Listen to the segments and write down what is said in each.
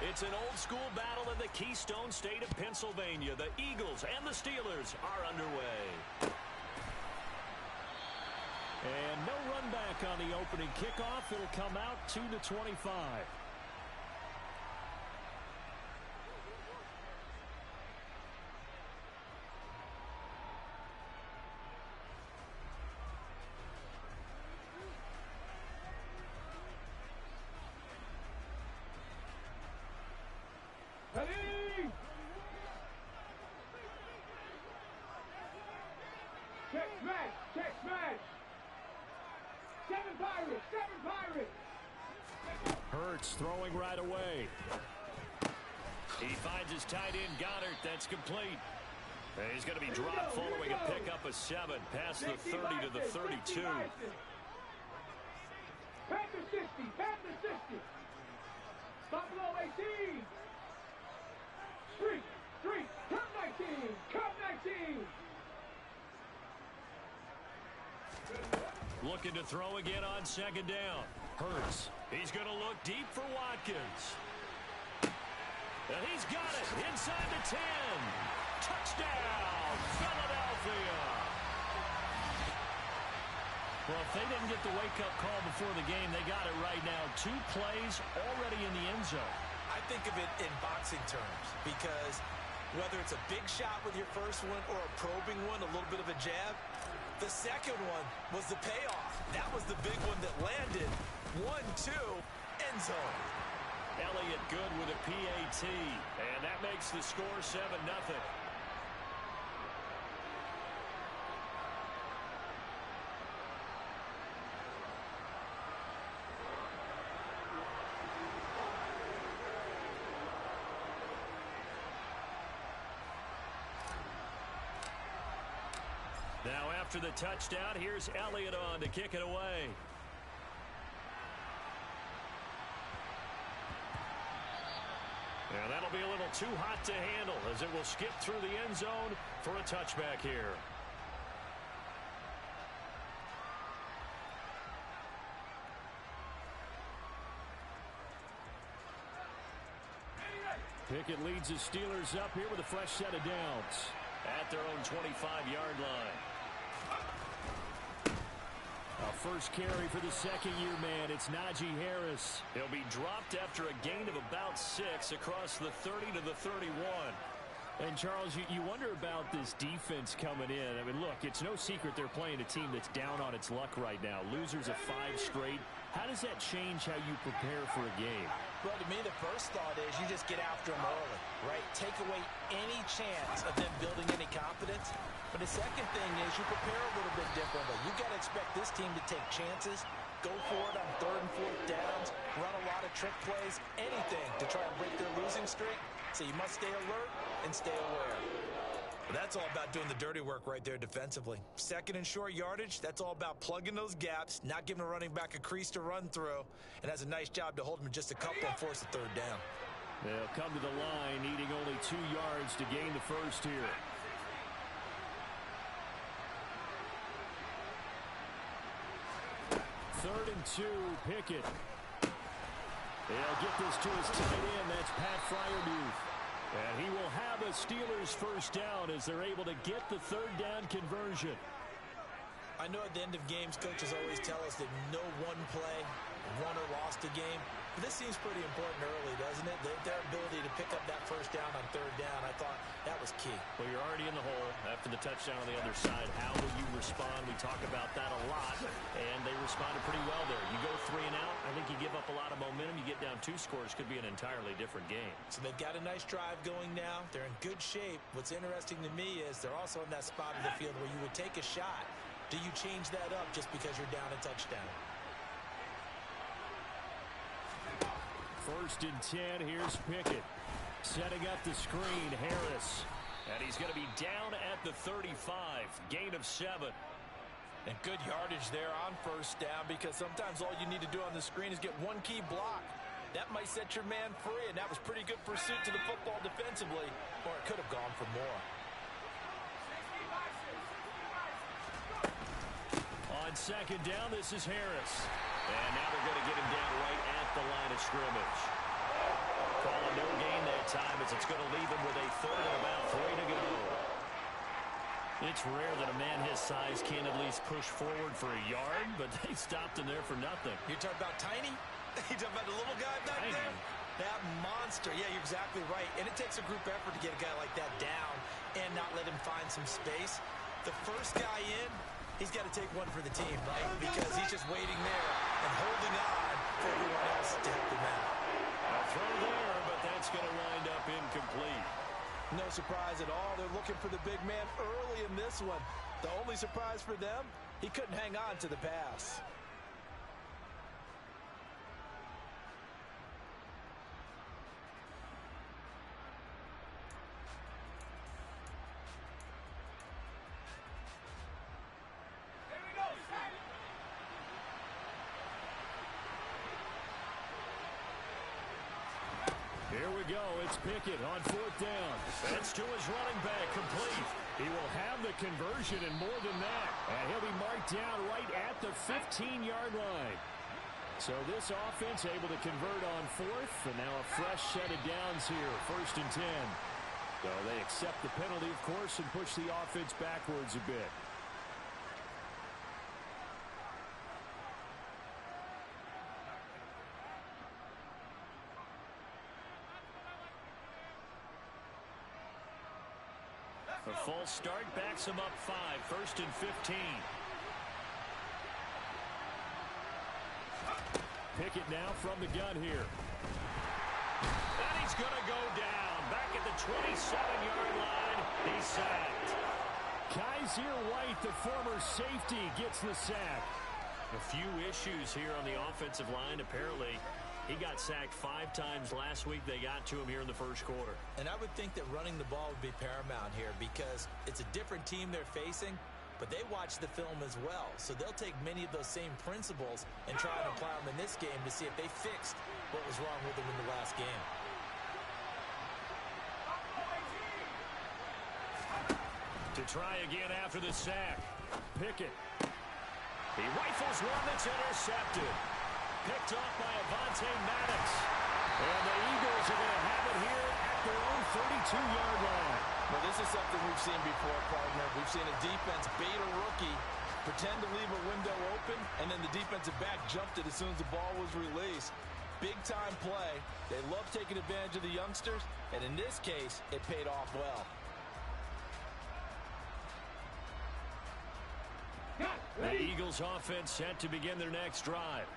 It's an old-school battle in the Keystone State of Pennsylvania. The Eagles and the Steelers are underway. And no run back on the opening kickoff. It'll come out 2-25. Ready? Check smash! Check smash! 7 Pirates! 7 Pirates! Hurts throwing right away. He finds his tight end Goddard. That's complete. And he's going to be dropped following a pickup of 7 past the 30 to the 32. Panther 60! Panther 60! Buffalo 18! Street! Street! Come 19! Come 19! Looking to throw again on second down. Hurts. He's going to look deep for Watkins. And he's got it inside the 10. Touchdown, Philadelphia. Well, if they didn't get the wake-up call before the game, they got it right now. 2 plays already in the end zone. I think of it in boxing terms because whether it's a big shot with your first one or a probing one, a little bit of a jab, the second one was the payoff. That was the big one that landed. 1-2, end zone. Elliott good with a PAT, and that makes the score 7-0. Now after the touchdown, here's Elliott on to kick it away. And that'll be a little too hot to handle as it will skip through the end zone for a touchback here. Pickett leads his Steelers up here with a fresh set of downs at their own 25-yard line. A first carry for the second-year man. It's Najee Harris. He'll be dropped after a gain of about 6 across the 30 to the 31. And, Charles, you wonder about this defense coming in. I mean, look, it's no secret they're playing a team that's down on its luck right now. Losers of 5 straight. How does that change how you prepare for a game? Well, to me, the first thought is you just get after them early, right? Take away any chance of them building any confidence. But the second thing is you prepare a little bit differently. You got to expect this team to take chances, go for it on 3rd and 4th downs, run a lot of trick plays, anything to try and break their losing streak. So you must stay alert and stay aware. Well, that's all about doing the dirty work right there defensively. Second and short yardage, that's all about plugging those gaps, not giving a running back a crease to run through, and has a nice job to hold him just a couple and force the 3rd down. They'll come to the line needing only 2 yards to gain the first here. Third and 2, Pickett. They'll get this to his tight end. That's Pat Freiermuth. And he will have a Steelers first down as they're able to get the 3rd down conversion. I know at the end of games, coaches always tell us that no one play won or lost a game. But this seems pretty important early, doesn't it? Their ability to pick up that first down on 3rd down, I thought that was key. Well, you're already in the hole after the touchdown on the other side. How will you respond? We talk about that a lot, and they responded pretty well there. You go 3 and out, I think you give up a lot of momentum. You get down 2 scores, could be an entirely different game. So they've got a nice drive going now. They're in good shape. What's interesting to me is they're also in that spot of the field where you would take a shot. Do you change that up just because you're down a touchdown? 1st and 10, here's Pickett. Setting up the screen, Harris. And he's going to be down at the 35. Gain of 7. And good yardage there on 1st down because sometimes all you need to do on the screen is get one key block. That might set your man free, and that was pretty good pursuit to the football defensively, or it could have gone for more. On 2nd down, this is Harris. And now they're going to get him down right at the line of scrimmage. Calling no time as it's going to leave him with a third and about 3 to go. It's rare that a man his size can't at least push forward for a yard, but they stopped him there for nothing. You're talking about tiny? You're talking about the little guy back Tiny. there? That monster. Yeah, you're exactly right. And it takes a group effort to get a guy like that down and not let him find some space. The first guy in, he's got to take one for the team, right? Because he's just waiting there and holding on for everyone else to help him out. A throw there, but that's going to wind up incomplete. No surprise at all. They're looking for the big man early in this one. The only surprise for them, he couldn't hang on to the pass. Here we go. It's Pickett on 4th down. That's to his running back, complete. He will have the conversion and more than that. And he'll be marked down right at the 15-yard line. So this offense able to convert on 4th, and now a fresh set of downs here, 1st and 10. So they accept the penalty, of course, and push the offense backwards a bit. A false start backs him up 5, 1st and 15. Pickett now from the gun here. And he's going to go down. Back at the 27-yard line. He's sacked. Kaiser White, the former safety, gets the sack. A few issues here on the offensive line. Apparently, he got sacked 5 times last week. They got to him here in the first quarter. And I would think that running the ball would be paramount here because it's a different team they're facing, but they watch the film as well. So they'll take many of those same principles and try and apply them in this game to see if they fixed what was wrong with them in the last game. To try again after the sack. Pickett. He rifles one that's intercepted. Picked off by Avonte Maddox. And the Eagles are going to have it here at their own 32-yard line. Well, this is something we've seen before, partner. We've seen a defense bait a rookie, pretend to leave a window open, and then the defensive back jumped it as soon as the ball was released. Big-time play. They love taking advantage of the youngsters, and in this case, it paid off well. The Eagles offense set to begin their next drive.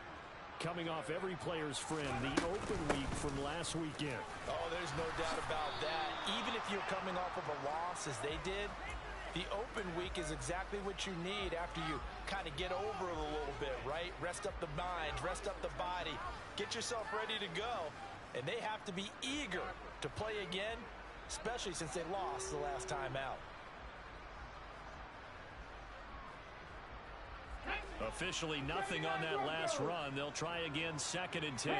Coming off every player's friend, the open week from last weekend. Oh, there's no doubt about that. Even if you're coming off of a loss as they did, the open week is exactly what you need after you kind of get over it a little bit, right? Rest up the mind, rest up the body, get yourself ready to go. And they have to be eager to play again, especially since they lost the last time out. Officially nothing on that last run. They'll try again, 2nd and 10.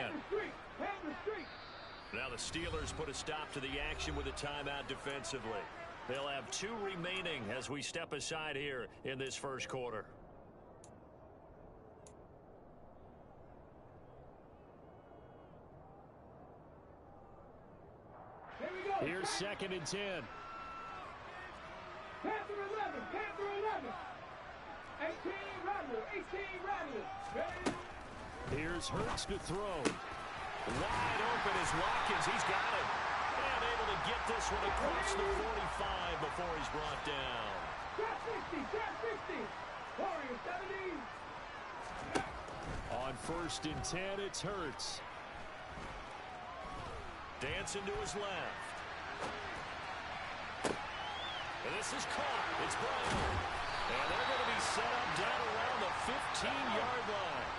Now the Steelers put a stop to the action with a timeout defensively. They'll have 2 remaining as we step aside here in this first quarter. Here's 2nd and 10. Panther 11, Panther 11. 18 Rattler, 18 Rattler. Here's Hurts to throw. Wide open is Watkins. He's got it. And able to get this one across the 45 before he's brought down. Trap 60, trap 60. Warriors 70. On 1st and 10, it's Hurts. Dancing to his left. And this is caught. It's Brown. And they're going to be set up down around the 15-yard line.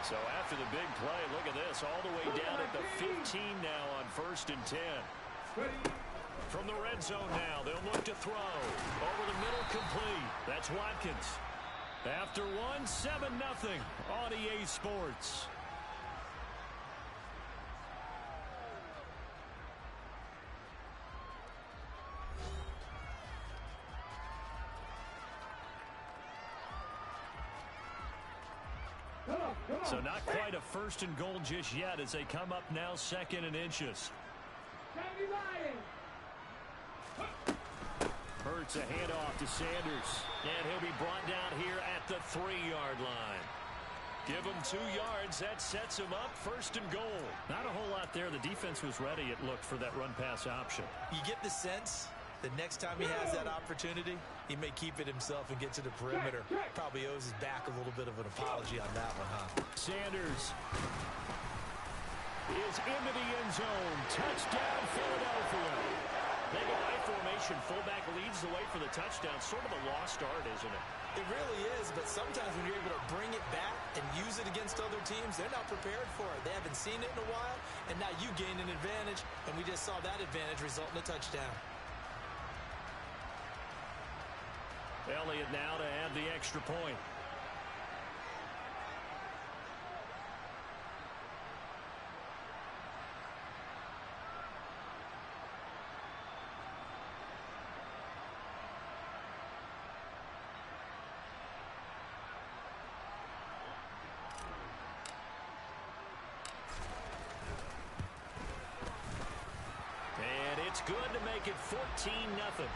So after the big play, look at this, all the way down at the 15 now on 1st and 10. From the red zone now, they'll look to throw. Over the middle, complete. That's Watkins. After 7-0 on EA Sports. So not quite a 1st and goal just yet as they come up now 2nd and inches. 70 Lions. Hurts a handoff to Sanders. And he'll be brought down here at the 3-yard line. Give him 2 yards. That sets him up 1st and goal. Not a whole lot there. The defense was ready, it looked, for that run-pass option. You get the sense that next time he has that opportunity, he may keep it himself and get to the perimeter. Probably owes his back a little bit of an apology on that one, huh? Sanders is into the end zone. Touchdown, Philadelphia. They go I formation. Fullback leads the way for the touchdown. Sort of a lost art, isn't it? It really is, but sometimes when you're able to bring it back and use it against other teams, they're not prepared for it. They haven't seen it in a while, and now you gain an advantage, and we just saw that advantage result in a touchdown. Elliott now to add the extra point. And it's good to make it 14-0.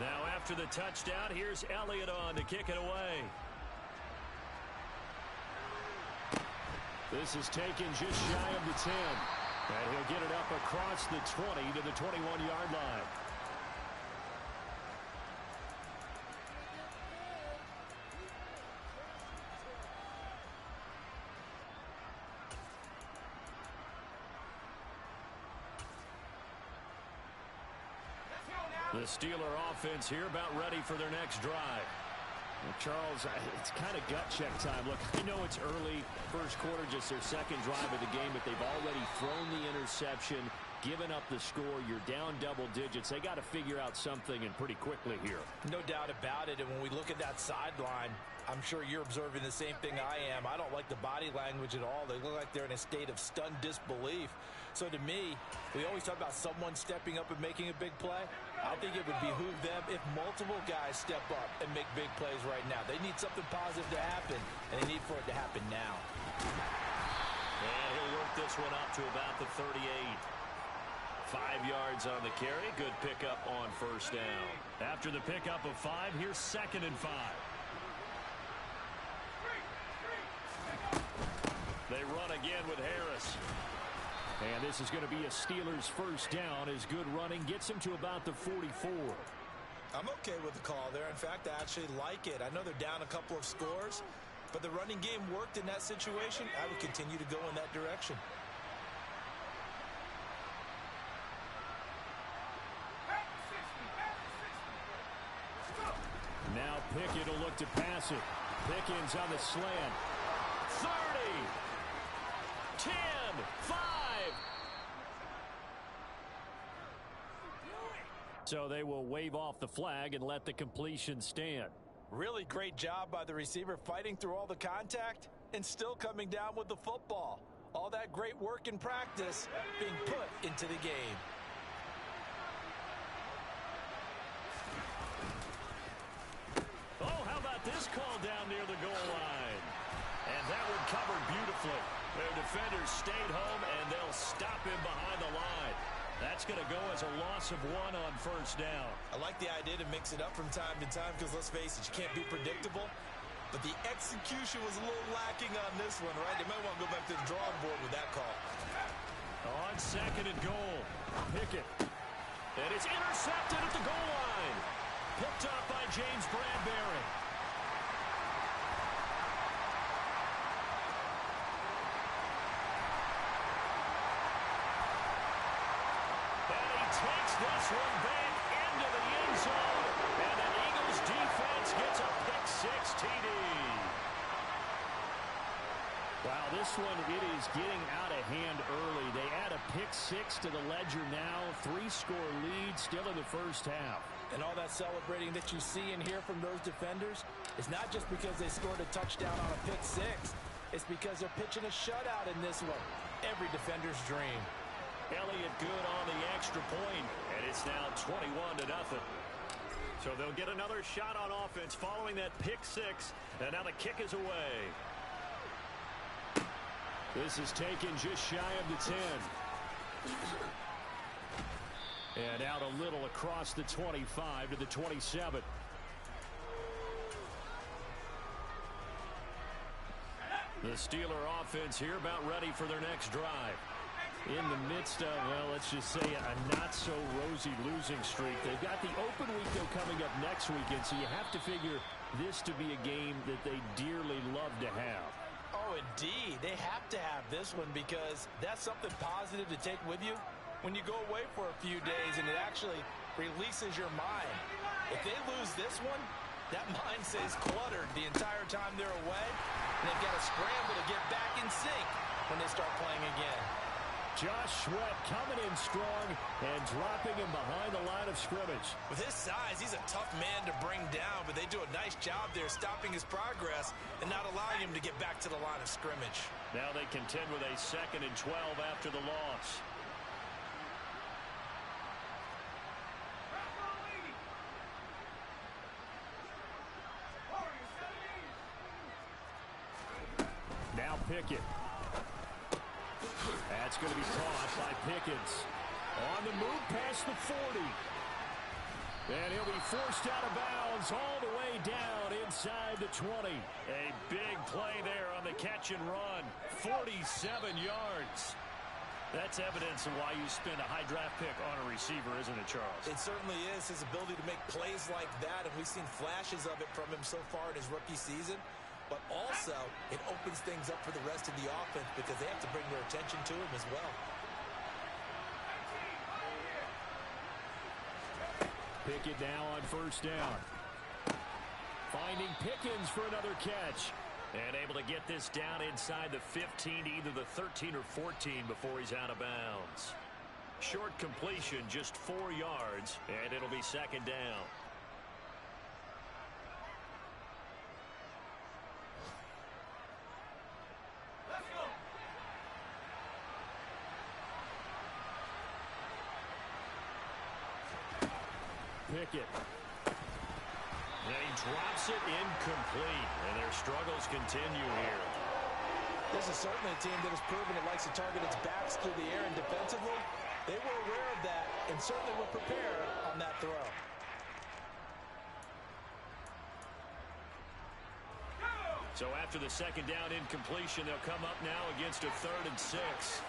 Now after the touchdown, here's Elliott on to kick it away. This is taken just shy of the 10. And he'll get it up across the 20 to the 21-yard line. The Steeler offense here about ready for their next drive. Well, Charles, it's kind of gut check time. Look, I know it's early, first quarter, just their second drive of the game, but they've already thrown the interception, given up the score. You're down double digits. They got to figure out something, and pretty quickly here. No doubt about it, and when we look at that sideline, I'm sure you're observing the same thing I am. I don't like the body language at all. They look like they're in a state of stunned disbelief. So to me, we always talk about someone stepping up and making a big play. I think it would behoove them if multiple guys step up and make big plays right now. They need something positive to happen, and they need for it to happen now. And he'll work this one up to about the 38. 5 yards on the carry. Good pickup on first down. After the pickup of 5, here's 2nd and 5. They run again with Harris. And this is going to be a Steelers first down as good running gets them to about the 44. I'm okay with the call there. In fact, I actually like it. I know they're down a couple of scores, but the running game worked in that situation. I would continue to go in that direction. Now Pickett will look to pass it. Pickens on the slant. 30. 10. 5. So they will wave off the flag and let the completion stand. Really great job by the receiver fighting through all the contact and still coming down with the football. All that great work in practice being put into the game. Oh, how about this call down near the goal line? And that one covered beautifully. Their defenders stayed home, and they'll stop him behind the line. That's going to go as a loss of 1 on first down. I like the idea to mix it up from time to time because, let's face it, you can't be predictable. But the execution was a little lacking on this one, right? They might want to go back to the drawing board with that call. On 2nd and goal, Pickett. And it's intercepted at the goal line. Picked up by James Bradbury. Takes this one back into the end zone, and the Eagles defense gets a pick-6 TD. Wow, this one, it is getting out of hand early. They add a pick six to the ledger now. 3-score lead still in the first half. And all that celebrating that you see and hear from those defenders is not just because they scored a touchdown on a pick six. It's because they're pitching a shutout in this one. Every defender's dream. Elliott good on the extra point, and it's now 21-0. So they'll get another shot on offense following that pick six, and now the kick is away. This is taken just shy of the 10. And out a little across the 25 to the 27. The Steeler offense here about ready for their next drive. In the midst of, well, let's just say a not-so-rosy losing streak. They've got the open week, though, coming up next weekend, so you have to figure this to be a game that they dearly love to have. Oh, indeed. They have to have this one because that's something positive to take with you when you go away for a few days, and it actually releases your mind. If they lose this one, that mind stays cluttered the entire time they're away, and they've got to scramble to get back in sync when they start playing again. Josh Sweat coming in strong and dropping him behind the line of scrimmage. With his size, he's a tough man to bring down, but they do a nice job there stopping his progress and not allowing him to get back to the line of scrimmage. Now they contend with a 2nd and 12 after the loss. Now Pickett. That's going to be caught by Pickens. On the move past the 40. And he'll be forced out of bounds all the way down inside the 20. A big play there on the catch and run. 47 yards. That's evidence of why you spend a high draft pick on a receiver, isn't it, Charles? It certainly is. His ability to make plays like that, and we've seen flashes of it from him so far in his rookie season. But also, it opens things up for the rest of the offense because they have to bring their attention to him as well. Pickett now on first down. Finding Pickens for another catch. And able to get this down inside the 15, either the 13 or 14 before he's out of bounds. Short completion, just 4 yards, and it'll be 2nd down. Pickett. And he drops it incomplete. And their struggles continue here. This is certainly a team that has proven it likes to target its backs through the air, and defensively, they were aware of that and certainly were prepared on that throw. So after the 2nd down incompletion, they'll come up now against a 3rd and 6.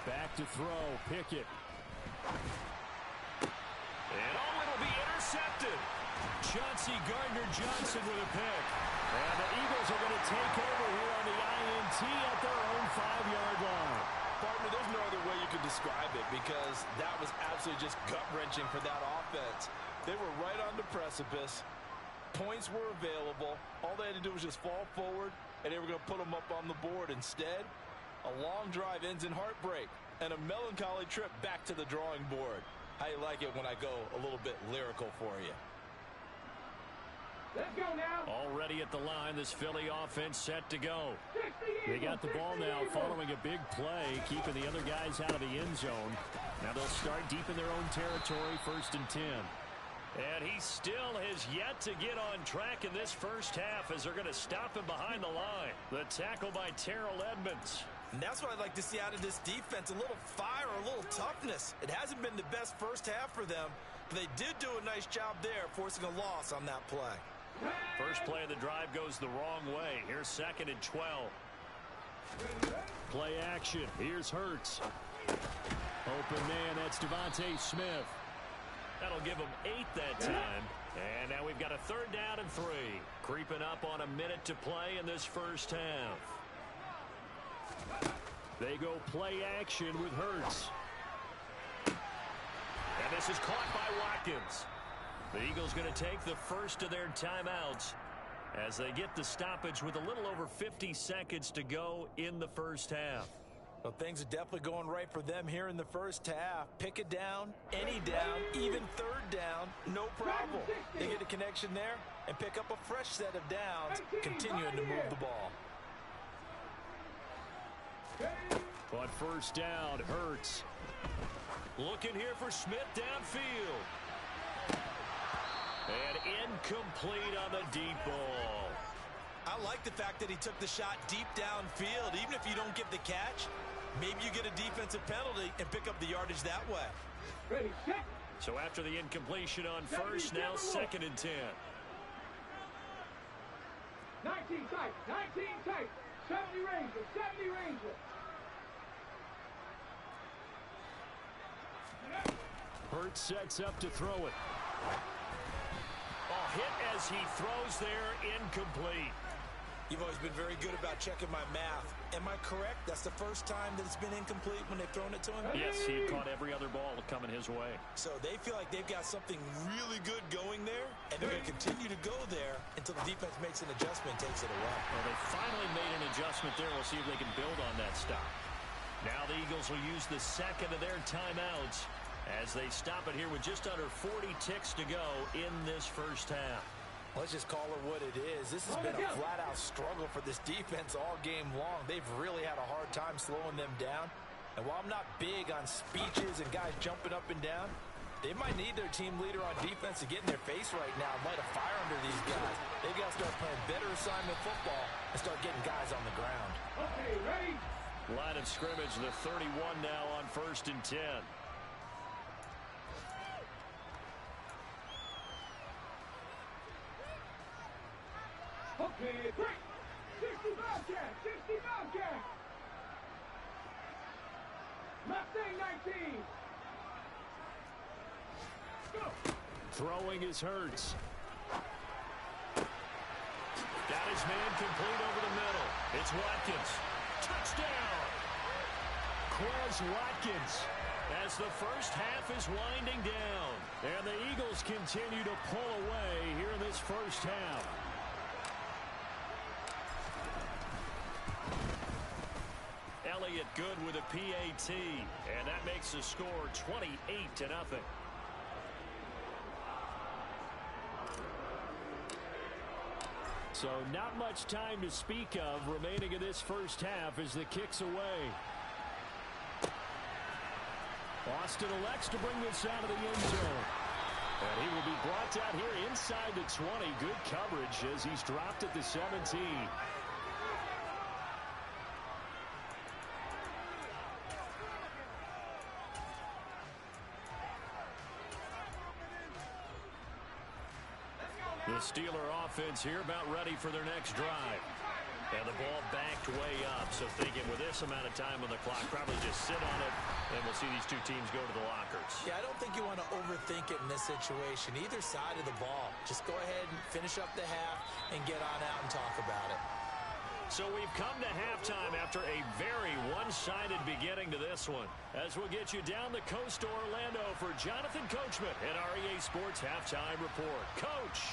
Back to throw, Pickett. And it'll be intercepted. Chauncey Gardner-Johnson with a pick. And the Eagles are going to take over here on the INT at their own 5-yard line. Partner, there's no other way you could describe it because that was absolutely just gut-wrenching for that offense. They were right on the precipice. Points were available. All they had to do was just fall forward, and they were going to put them up on the board. Instead, a long drive ends in heartbreak and a melancholy trip back to the drawing board. How you like it when I go a little bit lyrical for you? Let's go now. Already at the line, this Philly offense set to go. They got the ball now following a big play, keeping the other guys out of the end zone. Now they'll start deep in their own territory, 1st and 10. And he still has yet to get on track in this first half as they're going to stop him behind the line. The tackle by Terrell Edmonds. And that's what I'd like to see out of this defense, a little fire, a little toughness. It hasn't been the best first half for them, but they did do a nice job there, forcing a loss on that play. First play of the drive goes the wrong way. Here's 2nd and 12. Play action. Here's Hurts. Open man, that's Devontae Smith. That'll give them 8 that time. And now we've got a 3rd down and 3. Creeping up on a minute to play in this first half. They go play action with Hurts. And this is caught by Watkins. The Eagles going to take the first of their timeouts as they get the stoppage with a little over 50 seconds to go in the first half. Well, things are definitely going right for them here in the first half. Pick a down, any down, even third down, no problem. They get a connection there and pick up a fresh set of downs, continuing to move the ball. On first down, Hurts. Looking here for Smith downfield. And incomplete on the deep ball. I like the fact that he took the shot deep downfield. Even if you don't get the catch, maybe you get a defensive penalty and pick up the yardage that way. Ready, set. So after the incompletion on first, now 2nd and 10. 19 tight, 19 tight. 70 Ranger, 70 Ranger. Hurts sets up to throw it. Hit as he throws there, incomplete. You've always been very good about checking my math. Am I correct? That's the first time that it's been incomplete when they've thrown it to him? Yes, he had caught every other ball coming his way. So they feel like they've got something really good going there, and they're going to continue to go there until the defense makes an adjustment and takes it away. Well, they finally made an adjustment there. We'll see if they can build on that stop. Now the Eagles will use the second of their timeouts as they stop it here with just under 40 ticks to go in this first half. Let's just call it what it is. This has been a flat-out struggle for this defense all game long. They've really had a hard time slowing them down. And while I'm not big on speeches and guys jumping up and down, they might need their team leader on defense to get in their face right now and light a fire under these guys. They've got to start playing better assignment football and start getting guys on the ground. Okay, ready? Line of scrimmage, the 31 now on 1st and 10. Okay, break. 60 Bobcat, 60 Bobcat. Mustang 19. Go. Throwing is Hurts. Got his man complete over the middle. It's Watkins. Touchdown! Quez Watkins as the first half is winding down. And the Eagles continue to pull away here in this first half. Elliott good with a PAT, and that makes the score 28-0. So not much time to speak of remaining in this first half as the kick's away. Austin elects to bring this out of the end zone. And he will be brought out here inside the 20. Good coverage as he's dropped at the 17. The Steeler offense here about ready for their next drive. And the ball backed way up. So thinking with this amount of time on the clock, probably just sit on it, and we'll see these two teams go to the lockers. Yeah, I don't think you want to overthink it in this situation. Either side of the ball. Just go ahead and finish up the half and get on out and talk about it. So we've come to halftime after a very one-sided beginning to this one. As we'll get you down the coast to Orlando for Jonathan Coachman at our EA Sports Halftime Report. Coach!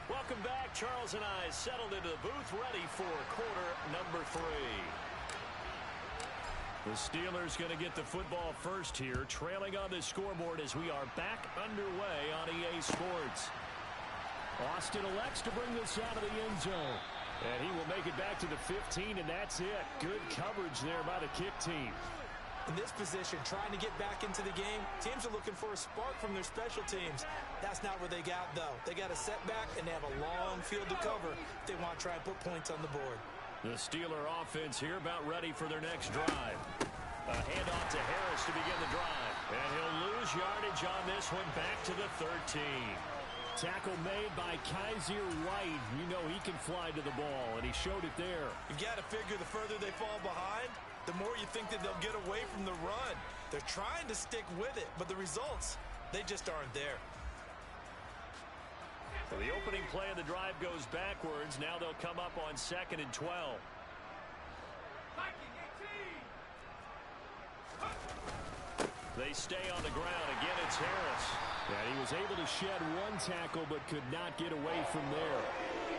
Welcome back. Charles and I settled into the booth ready for quarter number 3. The Steelers going to get the football first here, trailing on the scoreboard as we are back underway on EA Sports. Austin elects to bring this out of the end zone. And he will make it back to the 15, and that's it. Good coverage there by the kick team. In this position, trying to get back into the game, teams are looking for a spark from their special teams. That's not what they got, though. They got a setback, and they have a long field to cover if they want to try and put points on the board. The Steeler offense here about ready for their next drive. A handoff to Harris to begin the drive. And he'll lose yardage on this one back to the 13. Tackle made by Kaiser White. You know he can fly to the ball, and he showed it there. You got to figure the further they fall behind, the more you think that they'll get away from the run. They're trying to stick with it, but the results, they just aren't there. So the opening play of the drive goes backwards. Now they'll come up on 2nd and 12. They stay on the ground. Again, it's Harris. And he was able to shed one tackle but could not get away from there.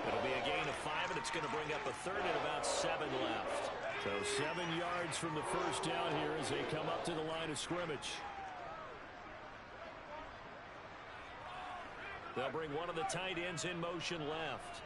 It'll be a gain of 5, and it's going to bring up a 3rd and about 7 left. So 7 yards from the first down here as they come up to the line of scrimmage. They'll bring one of the tight ends in motion left.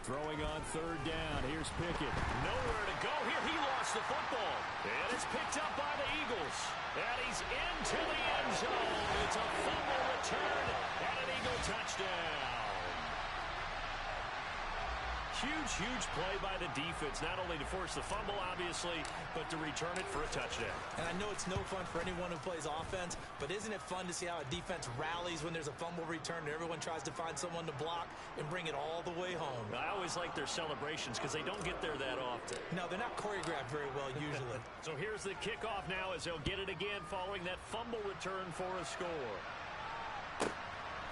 Throwing on 3rd down. Here's Pickett. Nowhere to go here. He lost the football. And it's picked up by the Eagles. And he's into the end zone. It's a fumble return and an Eagle touchdown. Huge play by the defense, not only to force the fumble, obviously, but to return it for a touchdown. And I know it's no fun for anyone who plays offense, but isn't it fun to see how a defense rallies when there's a fumble return and everyone tries to find someone to block and bring it all the way home? I always like their celebrations because they don't get there that often. No, they're not choreographed very well usually. So here's the kickoff now as they'll get it again following that fumble return for a score.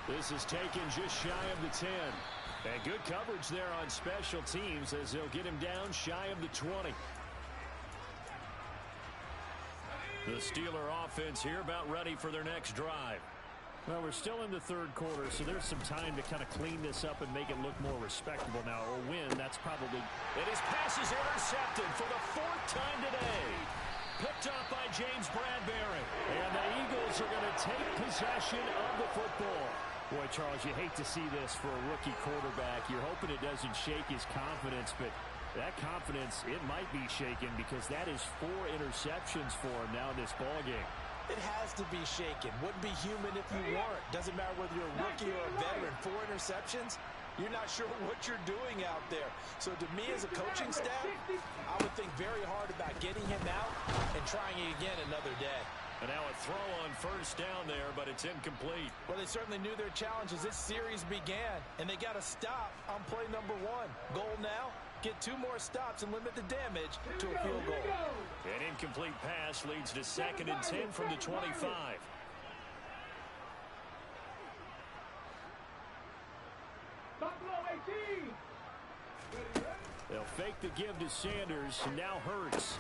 This is taken just shy of the 10. And good coverage there on special teams as they'll get him down shy of the 20. The Steeler offense here about ready for their next drive. Well, we're still in the 3rd quarter, so there's some time to kind of clean this up and make it look more respectable now. A win, that's probably... And his pass is intercepted for the 4th time today. Picked up by James Bradbury. And the Eagles are going to take possession of the football. Boy, Charles, you hate to see this for a rookie quarterback. You're hoping it doesn't shake his confidence, but that confidence, it might be shaken because that is 4 interceptions for him now in this ballgame. It has to be shaken. Wouldn't be human if you weren't. Doesn't matter whether you're a rookie or a veteran. 4 interceptions, you're not sure what you're doing out there. So to me as a coaching staff, I would think very hard about getting him out and trying it again another day. And now a throw on 1st down there, but it's incomplete. Well, they certainly knew their challenge as this series began, and they got to stop on play number 1. Goal now, get 2 more stops and limit the damage to a field goal. An incomplete pass leads to 2nd and 10 from the 25. They'll fake the give to Sanders, and now Hurts.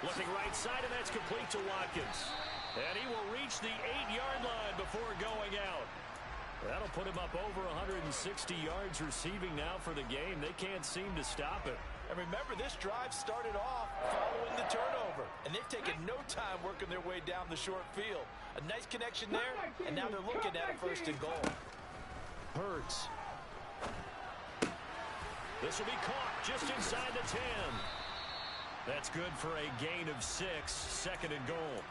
Looking right side, and that's complete to Watkins. And he will reach the 8-yard line before going out. That'll put him up over 160 yards receiving now for the game. They can't seem to stop it. And remember, this drive started off following the turnover. And they've taken no time working their way down the short field. A nice connection there, and now they're looking at a 1st and goal. Hurts. This will be caught just inside the 10. That's good for a gain of 6, 2nd and goal.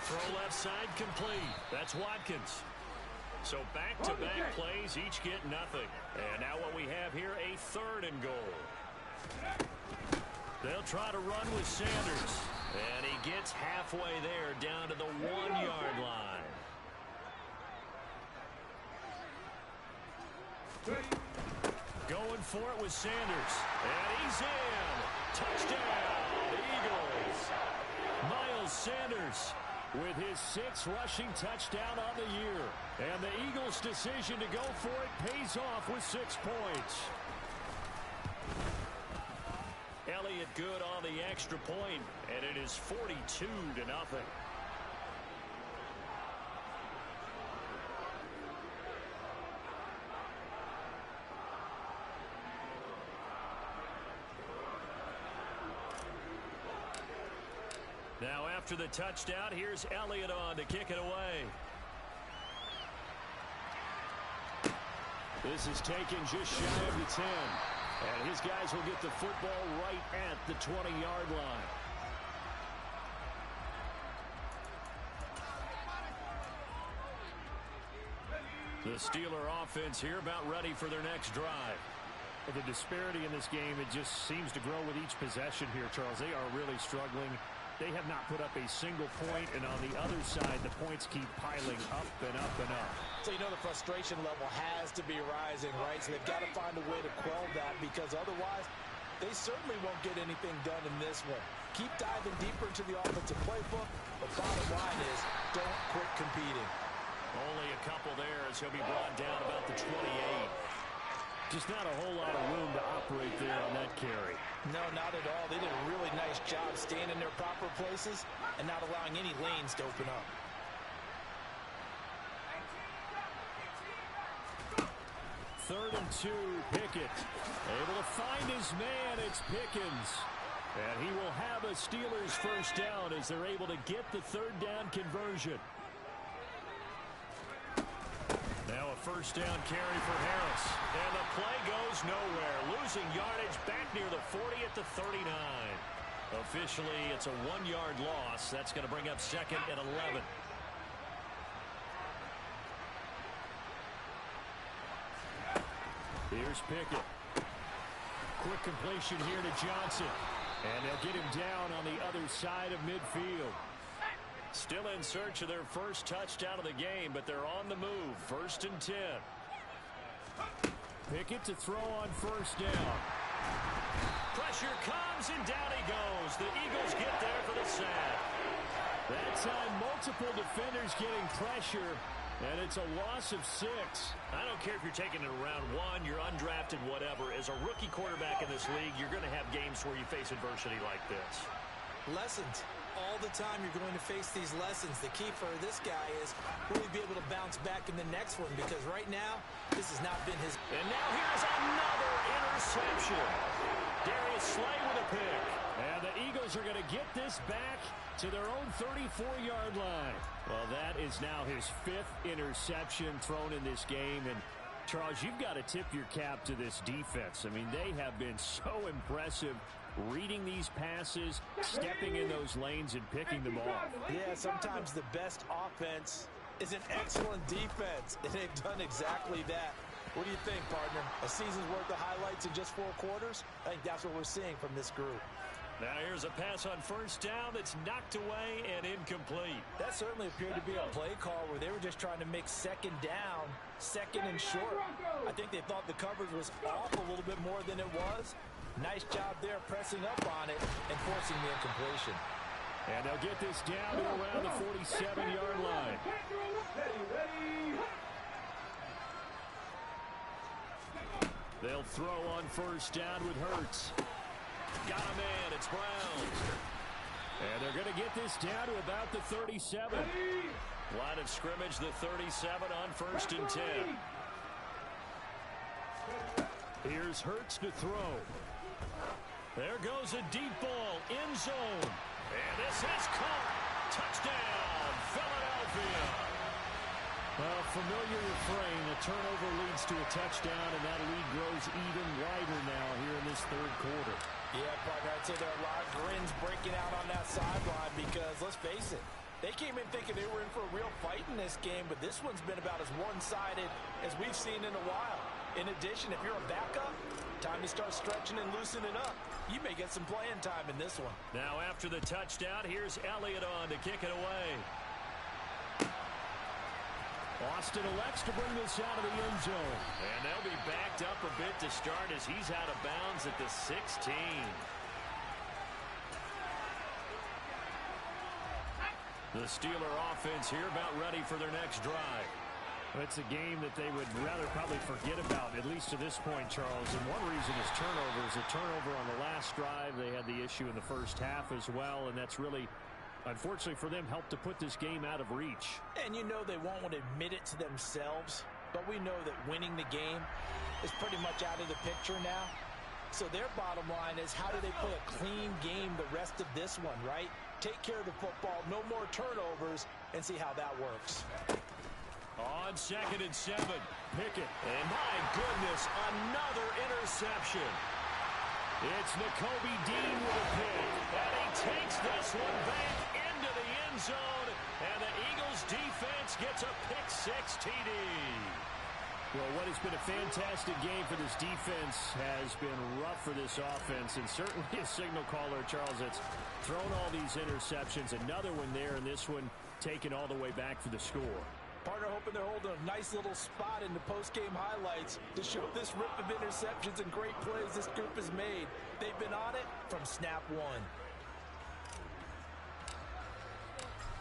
Throw left side complete. That's Watkins. So back-to-back plays, each get nothing. And now what we have here, a 3rd and goal. They'll try to run with Sanders. And he gets halfway there down to the 1-yard line. Going for it with Sanders. And he's in. Touchdown, Eagles. Miles Sanders with his 6th rushing touchdown on the year. And the Eagles' decision to go for it pays off with 6 points. Elliott good on the extra point, and it is 42-0. Now after the touchdown, here's Elliott on to kick it away. This is taken just shy of the 10. And his guys will get the football right at the 20-yard line. The Steeler offense here about ready for their next drive. Well, the disparity in this game, it just seems to grow with each possession here, Charles. They are really struggling. They have not put up a single point, and on the other side, the points keep piling up and up and up. So you know the frustration level has to be rising, right? So they've got to find a way to quell that, because otherwise they certainly won't get anything done in this one. Keep diving deeper into the offensive playbook. The bottom line is don't quit competing. Only a couple there as he'll be brought down about the 28. Just not a whole lot of room to operate there on that carry. No, not at all. They did a really nice job staying in their proper places and not allowing any lanes to open up. Third and 2, Pickett. Able to find his man, it's Pickens. And he will have a Steelers first down as they're able to get the third down conversion. Now a first down carry for Harris. And the play goes nowhere. Losing yardage back near the 40 at the 39. Officially, it's a 1-yard loss. That's going to bring up second and 11. Here's Pickett. Quick completion here to Johnson. And they'll get him down on the other side of midfield. Still in search of their first touchdown of the game, but they're on the move. First and 10. Pickett to throw on first down. Pressure comes, and down he goes. The Eagles get there for the sack. That time, multiple defenders getting pressure, and it's a loss of 6. I don't care if you're taking it around 1, you're undrafted, whatever. As a rookie quarterback in this league, you're going to have games where you face adversity like this. Lessons. All the time you're going to face these lessons. The key for this guy is will he be able to bounce back in the next one, because right now this has not been his. And now here's another interception. Darius Slay with a pick. And the Eagles are going to get this back to their own 34-yard line. Well, that is now his 5th interception thrown in this game. And Charles, you've got to tip your cap to this defense. I mean, they have been so impressive reading these passes, stepping in those lanes, and picking them off. Yeah, sometimes the best offense is an excellent defense, and they've done exactly that. What do you think, partner? A season's worth of highlights in just 4 quarters? I think that's what we're seeing from this group. Now here's a pass on first down that's knocked away and incomplete. That certainly appeared to be a play call where they were just trying to make second down, second and short. I think they thought the coverage was off a little bit more than it was. Nice job there pressing up on it and forcing the incompletion. And they'll get this down to around the 47-yard line. They'll throw on first down with Hurts. Got a man, it's Browns. And they're going to get this down to about the 37. Line of scrimmage, the 37 on first and 10. Here's Hurts to throw. There goes a deep ball, end zone. And this is caught. Touchdown, Philadelphia. A familiar refrain. A turnover leads to a touchdown, and that lead grows even wider now here in this third quarter. Yeah, partner, I'd say there are a lot of grins breaking out on that sideline because, let's face it, they came in thinking they were in for a real fight in this game, but this one's been about as one-sided as we've seen in a while. In addition, if you're a backup, time to start stretching and loosening up. You may get some playing time in this one. Now after the touchdown, here's Elliott on to kick it away. Austin elects to bring this out of the end zone. And they'll be backed up a bit to start as he's out of bounds at the 16. The Steeler offense here about ready for their next drive. It's a game that they would rather probably forget about, at least to this point, Charles. And one reason is turnovers. A turnover on the last drive. They had the issue in the first half as well, and that's really, unfortunately for them, helped to put this game out of reach. And you know they won't want to admit it to themselves, but we know that winning the game is pretty much out of the picture now. So their bottom line is, how do they play a clean game the rest of this one, right? Take care of the football, no more turnovers, and see how that works. On second and 7. Pickett. And my goodness, another interception. It's Nakobe Dean with a pick. And he takes this one back into the end zone. And the Eagles defense gets a pick 6 TD. Well, what has been a fantastic game for this defense has been rough for this offense, and certainly a signal caller, Charles, that's thrown all these interceptions. Another one there, and this one taken all the way back for the score. Partner hoping they're holding a nice little spot in the post-game highlights to show this rip of interceptions and great plays this group has made. They've been on it from snap one.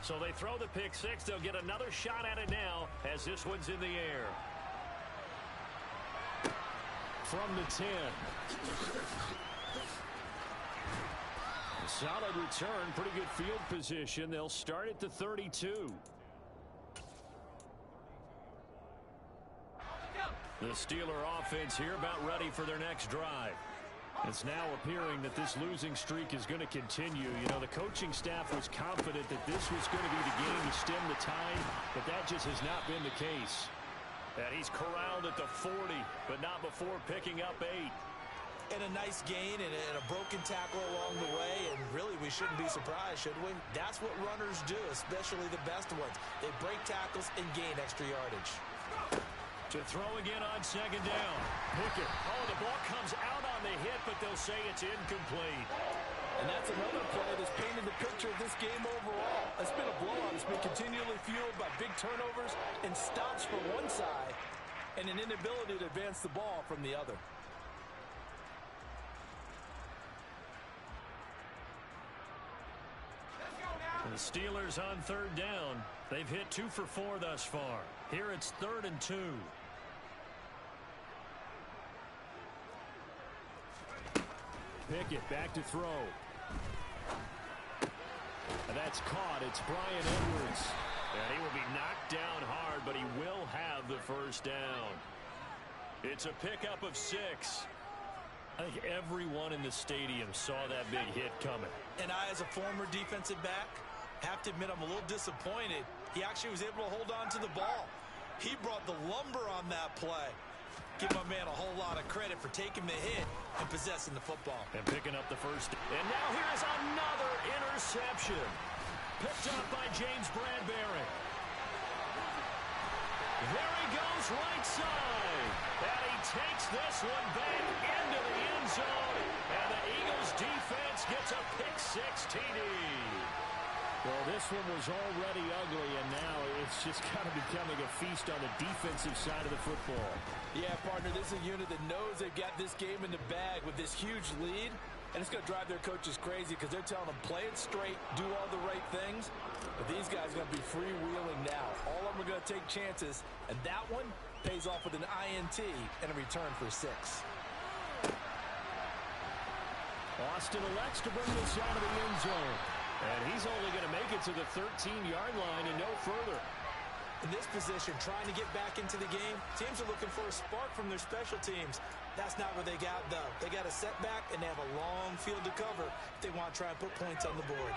So they throw the pick six. They'll get another shot at it now as this one's in the air. From the 10. A solid return, pretty good field position. They'll start at the 32. The Steeler offense here about ready for their next drive. It's now appearing that this losing streak is going to continue. You know, the coaching staff was confident that this was going to be the game to stem the tide, but that just has not been the case. And he's corralled at the 40, but not before picking up 8. And a nice gain and a broken tackle along the way, and really we shouldn't be surprised, should we? That's what runners do, especially the best ones. They break tackles and gain extra yardage. To throw again on second down. Pickett. Oh, the ball comes out on the hit, but they'll say it's incomplete. And that's another play that's painted the picture of this game overall. It's been a blowout. It's been continually fueled by big turnovers and stops from one side and an inability to advance the ball from the other. The Steelers on third down. They've hit 2 for 4 thus far. Here it's 3rd and 2. Pickett back to throw. And that's caught. It's Brian Edwards. And he will be knocked down hard, but he will have the first down. It's a pickup of 6. I think everyone in the stadium saw that big hit coming. And I, as a former defensive back, have to admit I'm a little disappointed. He actually was able to hold on to the ball. He brought the lumber on that play. Give my man a whole lot of credit for taking the hit and possessing the football. And picking up the first. And now here's another interception. Picked up by James Bradbury. There he goes right side. And he takes this one back into the end zone. And the Eagles defense gets a pick 6 TD. Well, this one was already ugly, and now it's just kind of becoming a feast on the defensive side of the football. Yeah, partner, this is a unit that knows they've got this game in the bag with this huge lead, and it's going to drive their coaches crazy because they're telling them play it straight, do all the right things, but these guys are going to be freewheeling now. All of them are going to take chances, and that one pays off with an INT and a return for 6. Austin elects to bring this out of the end zone. And he's only going to make it to the 13-yard line and no further. In this position, trying to get back into the game, teams are looking for a spark from their special teams. That's not what they got, though. They got a setback, and they have a long field to cover if they want to try and put points on the board.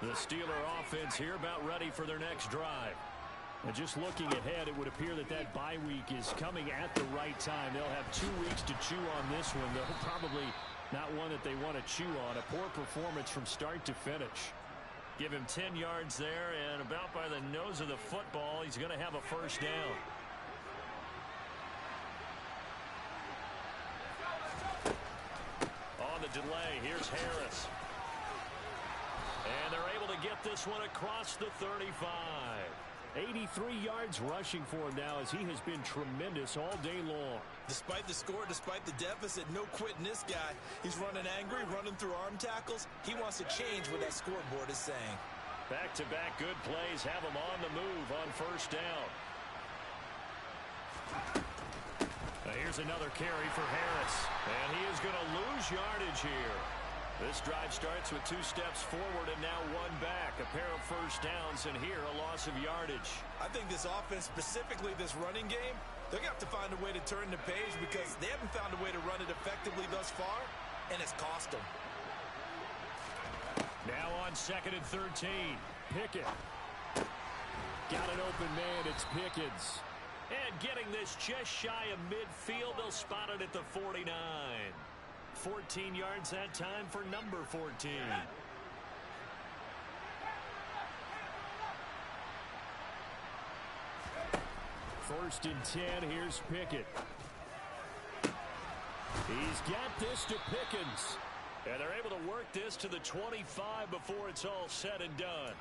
The Steeler offense here about ready for their next drive. And just looking ahead, it would appear that that bye week is coming at the right time. They'll have 2 weeks to chew on this one, though probably not one that they want to chew on. A poor performance from start to finish. Give him 10 yards there, and about by the nose of the football, he's going to have a first down. On the delay, here's Harris. And they're able to get this one across the 35. 83 yards rushing for him now, as he has been tremendous all day long. Despite the score, despite the deficit, no quitting this guy. He's running angry, running through arm tackles. He wants to change what that scoreboard is saying. Back-to-back good plays have him on the move on first down. Here's another carry for Harris. And he is going to lose yardage here. This drive starts with 2 steps forward and now 1 back. A pair of first downs, and here a loss of yardage. I think this offense, specifically this running game, they're going to have to find a way to turn the page because they haven't found a way to run it effectively thus far, and it's cost them. Now on 2nd and 13. Pickett. Got an open man. It's Pickens. And getting this just shy of midfield, they'll spot it at the 49. 14 yards that time for number 14. 1st and 10, here's Pickett. He's got this to Pickens. And they're able to work this to the 25 before it's all said and done.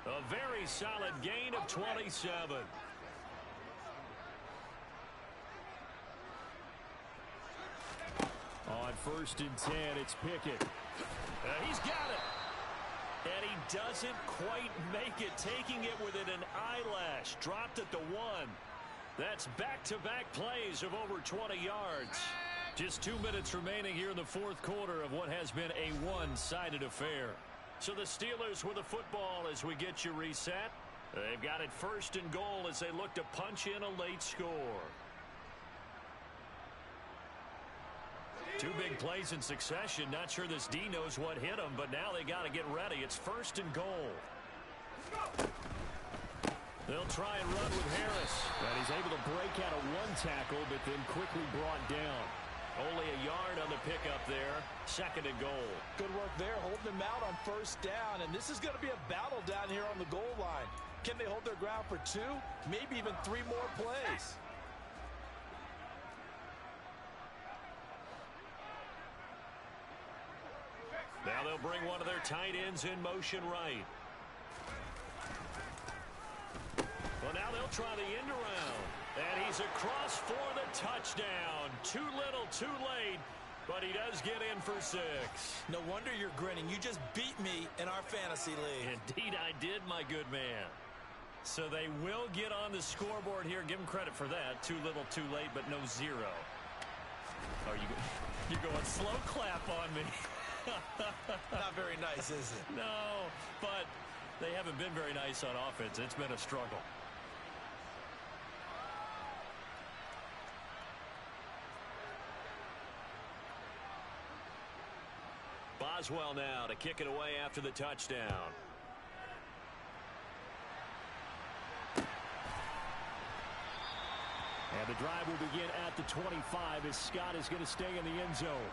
A very solid gain of 27. On 1st and 10, it's Pickett. He's got it. And he doesn't quite make it, taking it within an eyelash. Dropped at the 1. That's back-to-back plays of over 20 yards. Just 2 minutes remaining here in the 4th quarter of what has been a one-sided affair. So the Steelers with the football as we get you reset. They've got it 1st and goal as they look to punch in a late score. 2 big plays in succession. Not sure this D knows what hit him, but now they got to get ready. It's 1st and goal. They'll try and run with Harris. And he's able to break out of 1 tackle, but then quickly brought down. Only a yard on the pickup there. 2nd and goal. Good work there, holding them out on 1st down. And this is going to be a battle down here on the goal line. Can they hold their ground for 2? Maybe even 3 more plays. Now they'll bring one of their tight ends in motion right. Well, now they'll try the end around. And he's across for the touchdown. Too little, too late. But he does get in for 6. No wonder you're grinning. You just beat me in our fantasy league. Indeed I did, my good man. So they will get on the scoreboard here. Give them credit for that. Too little, too late, but no 0. Oh, you're going slow clap on me. Not very nice, is it? No, but they haven't been very nice on offense. It's been a struggle. Boswell now to kick it away after the touchdown. And the drive will begin at the 25 as Scott is going to stay in the end zone.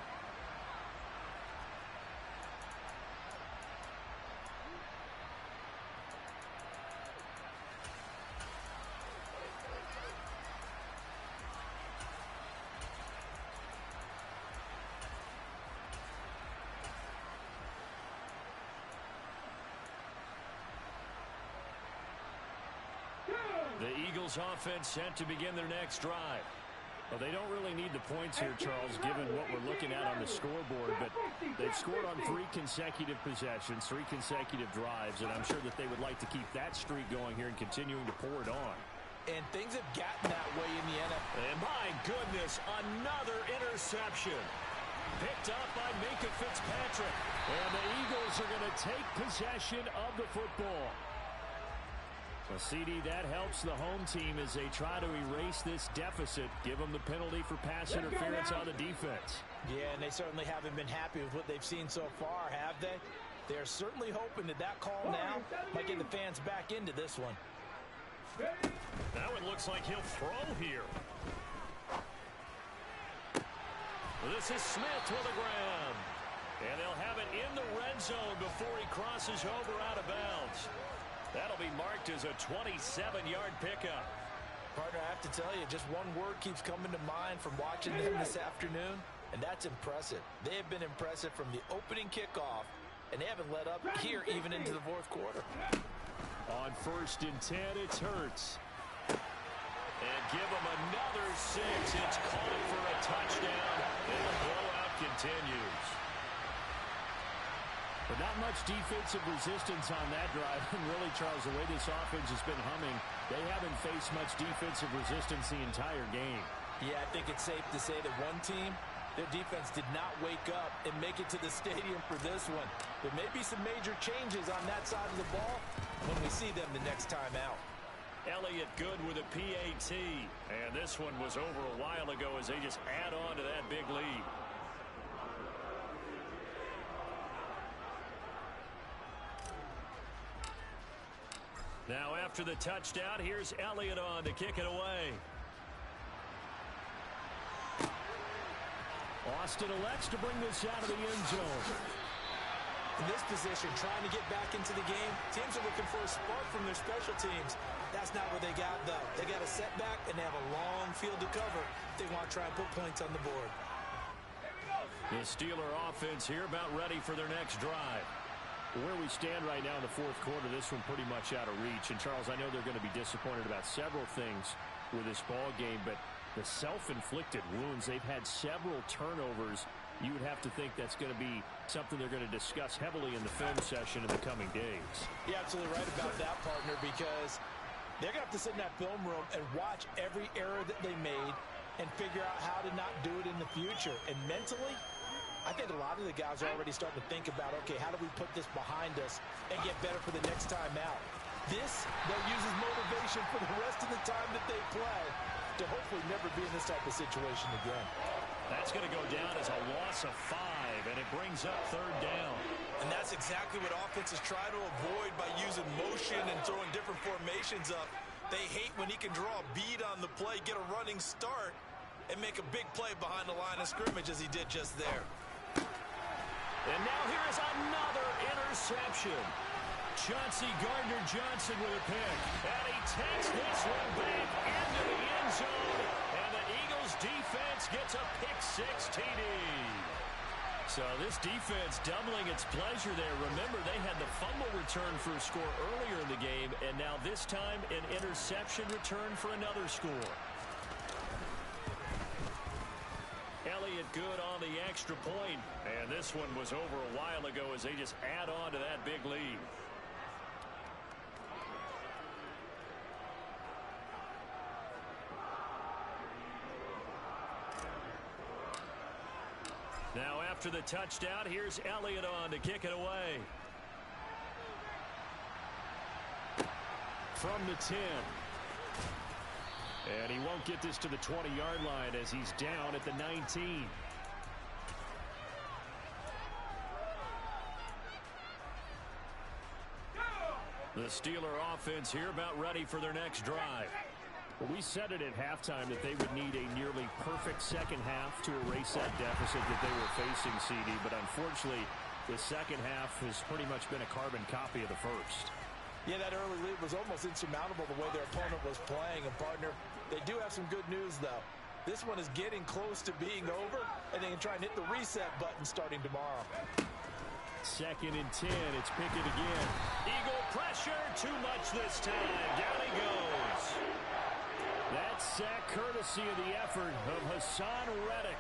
The Eagles offense set to begin their next drive. Well, they don't really need the points here, Charles, given what we're looking at on the scoreboard, but they've scored on 3 consecutive possessions, 3 consecutive drives, and I'm sure that they would like to keep that streak going here and continuing to pour it on. And things have gotten that way in the NFL. And my goodness, another interception. Picked up by Minkah Fitzpatrick. And the Eagles are going to take possession of the football. Well, CD, that helps the home team as they try to erase this deficit. Give them the penalty for pass interference on the defense. Yeah, and they certainly haven't been happy with what they've seen so far, have they? They're certainly hoping that that call now might get the fans back into this one. Now it looks like he'll throw here. Well, this is Smith to the ground. And they'll have it in the red zone before he crosses over out of bounds. That'll be marked as a 27-yard pickup. Partner, I have to tell you, just one word keeps coming to mind from watching them this afternoon, and that's impressive. They have been impressive from the opening kickoff, and they haven't let up here even into the 4th quarter. On 1st and 10, it's Hurts. And give them another 6. It's called for a touchdown, and the blowout continues. But not much defensive resistance on that drive. And really, Charles, the way this offense has been humming, they haven't faced much defensive resistance the entire game. Yeah, I think it's safe to say that one team, their defense did not wake up and make it to the stadium for this one. There may be some major changes on that side of the ball when we see them the next time out. Elliott good with a PAT. And this one was over a while ago as they just add on to that big lead. Now after the touchdown, here's Elliott on to kick it away. Austin elects to bring this out of the end zone. In this position, trying to get back into the game, teams are looking for a spark from their special teams. That's not what they got, though. They got a setback, and they have a long field to cover if they want to try and put points on the board. The Steeler offense here about ready for their next drive. Where we stand right now in the fourth quarter, this one pretty much out of reach. And, Charles, I know they're going to be disappointed about several things with this ball game, but the self-inflicted wounds, they've had several turnovers. You would have to think that's going to be something they're going to discuss heavily in the film session in the coming days. You're absolutely right about that, partner, because they're going to have to sit in that film room and watch every error that they made and figure out how to not do it in the future. And mentally, I think a lot of the guys are already starting to think about, okay, how do we put this behind us and get better for the next time out? This, they'll use as motivation for the rest of the time that they play to hopefully never be in this type of situation again. That's going to go down as a loss of 5, and it brings up third down. And that's exactly what offenses try to avoid by using motion and throwing different formations up. They hate when he can draw a bead on the play, get a running start, and make a big play behind the line of scrimmage as he did just there. And now here is another interception. Chauncey Gardner-Johnson with a pick. And he takes this one back into the end zone. And the Eagles defense gets a pick-6 TD. So this defense doubling its pleasure there. Remember, they had the fumble return for a score earlier in the game. And now this time, an interception return for another score. Elliott good on the extra point. And this one was over a while ago as they just add on to that big lead. Now after the touchdown, here's Elliott on to kick it away. From the 10. And he won't get this to the 20-yard line as he's down at the 19. The Steeler offense here about ready for their next drive. Well, we said it at halftime that they would need a nearly perfect second half to erase that deficit that they were facing, CD. But unfortunately, the second half has pretty much been a carbon copy of the first. Yeah, that early lead was almost insurmountable the way their opponent was playing. And, partner, they do have some good news, though. This one is getting close to being over, and they can try and hit the reset button starting tomorrow. 2nd and 10. It's Pickett again. Eagle pressure. Too much this time. Down he goes. That sack courtesy of the effort of Hassan Reddick.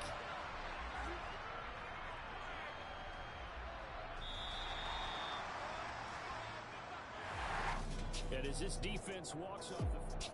And as this defense walks off the